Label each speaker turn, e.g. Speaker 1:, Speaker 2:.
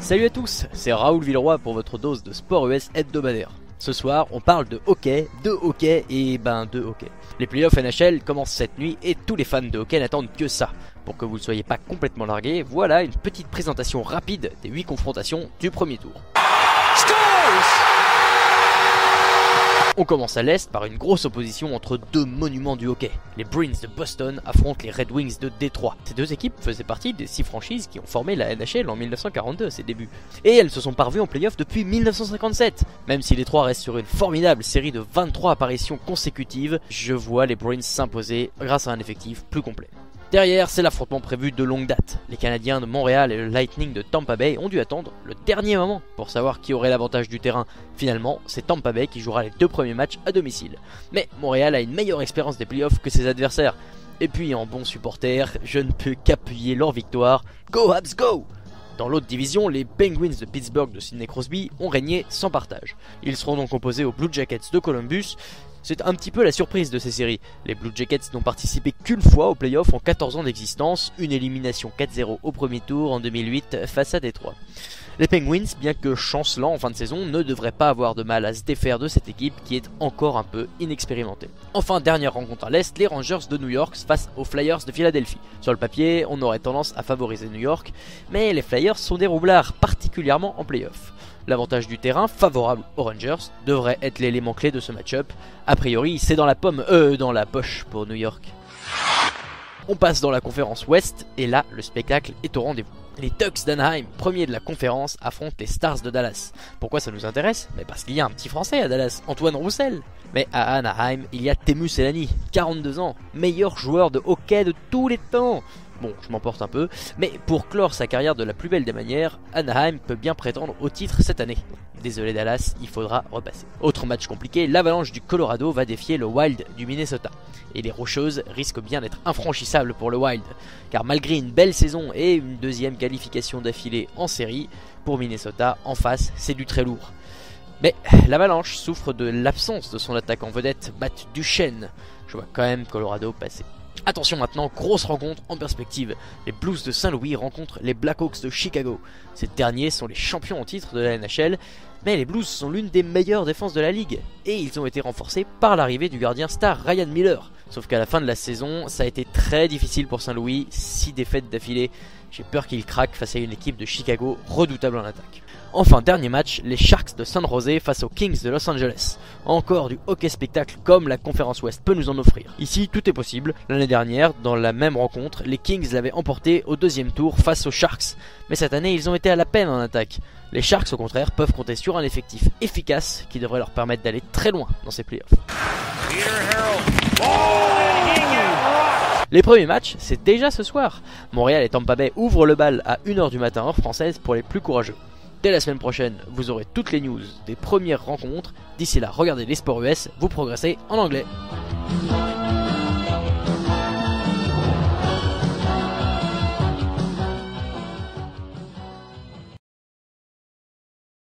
Speaker 1: Salut à tous, c'est Raoul Villeroy pour votre dose de sport US hebdomadaire. Ce soir, on parle de hockey et de hockey. Les playoffs NHL commencent cette nuit et tous les fans de hockey n'attendent que ça. Pour que vous ne soyez pas complètement largués, voilà une petite présentation rapide des 8 confrontations du premier tour. On commence à l'Est par une grosse opposition entre deux monuments du hockey. Les Bruins de Boston affrontent les Red Wings de Détroit. Ces deux équipes faisaient partie des 6 franchises qui ont formé la NHL en 1942 à ses débuts. Et elles se sont pas revues en playoff depuis 1957. Même si les trois restent sur une formidable série de 23 apparitions consécutives, je vois les Bruins s'imposer grâce à un effectif plus complet. Derrière, c'est l'affrontement prévu de longue date. Les Canadiens de Montréal et le Lightning de Tampa Bay ont dû attendre le dernier moment pour savoir qui aurait l'avantage du terrain. Finalement, c'est Tampa Bay qui jouera les 2 premiers matchs à domicile. Mais Montréal a une meilleure expérience des playoffs que ses adversaires. Et puis en bon supporter, je ne peux qu'appuyer leur victoire. Go Habs go! Dans l'autre division, les Penguins de Pittsburgh de Sidney Crosby ont régné sans partage. Ils seront donc opposés aux Blue Jackets de Columbus. C'est un petit peu la surprise de ces séries. Les Blue Jackets n'ont participé qu'une fois aux playoffs en 14 ans d'existence, une élimination 4-0 au premier tour en 2008 face à Détroit. Les Penguins, bien que chancelants en fin de saison, ne devraient pas avoir de mal à se défaire de cette équipe qui est encore un peu inexpérimentée. Enfin, dernière rencontre à l'Est, les Rangers de New York face aux Flyers de Philadelphie. Sur le papier, on aurait tendance à favoriser New York, mais les Flyers sont des roublards, particulièrement en playoff. L'avantage du terrain, favorable aux Rangers, devrait être l'élément clé de ce match-up. A priori, c'est dans la poche pour New York. On passe dans la conférence Ouest, et là, le spectacle est au rendez-vous. Les Ducks d'Anaheim, premiers de la conférence, affrontent les Stars de Dallas. Pourquoi ça nous intéresse? Parce qu'il y a un petit Français à Dallas, Antoine Roussel. Mais à Anaheim, il y a Teemu Selanne, 42 ans, meilleur joueur de hockey de tous les temps. Bon, je m'emporte un peu, mais pour clore sa carrière de la plus belle des manières, Anaheim peut bien prétendre au titre cette année. Désolé Dallas, il faudra repasser. Autre match compliqué, l'Avalanche du Colorado va défier le Wild du Minnesota. Et les Rocheuses risquent bien d'être infranchissables pour le Wild, car malgré une belle saison et une deuxième qualification d'affilée en série, pour Minnesota, en face, c'est du très lourd. Mais l'Avalanche souffre de l'absence de son attaquant vedette, Matt Duchene. Je vois quand même Colorado passer. Attention maintenant, grosse rencontre en perspective. Les Blues de Saint-Louis rencontrent les Blackhawks de Chicago. Ces derniers sont les champions en titre de la NHL, mais les Blues sont l'une des meilleures défenses de la ligue. Et ils ont été renforcés par l'arrivée du gardien star Ryan Miller. Sauf qu'à la fin de la saison, ça a été très difficile pour Saint-Louis, 6 défaites d'affilée. J'ai peur qu'il craque face à une équipe de Chicago redoutable en attaque. Enfin, dernier match, les Sharks de San Jose face aux Kings de Los Angeles. Encore du hockey spectacle comme la conférence Ouest peut nous en offrir. Ici, tout est possible. L'année dernière, dans la même rencontre, les Kings l'avaient emporté au deuxième tour face aux Sharks. Mais cette année, ils ont été à la peine en attaque. Les Sharks, au contraire, peuvent compter sur un effectif efficace qui devrait leur permettre d'aller très loin dans ces playoffs. Les premiers matchs, c'est déjà ce soir. Montréal et Tampa Bay ouvrent le bal à 1h du matin heure française pour les plus courageux. Dès la semaine prochaine, vous aurez toutes les news des premières rencontres. D'ici là, regardez les sports US, vous progressez en anglais.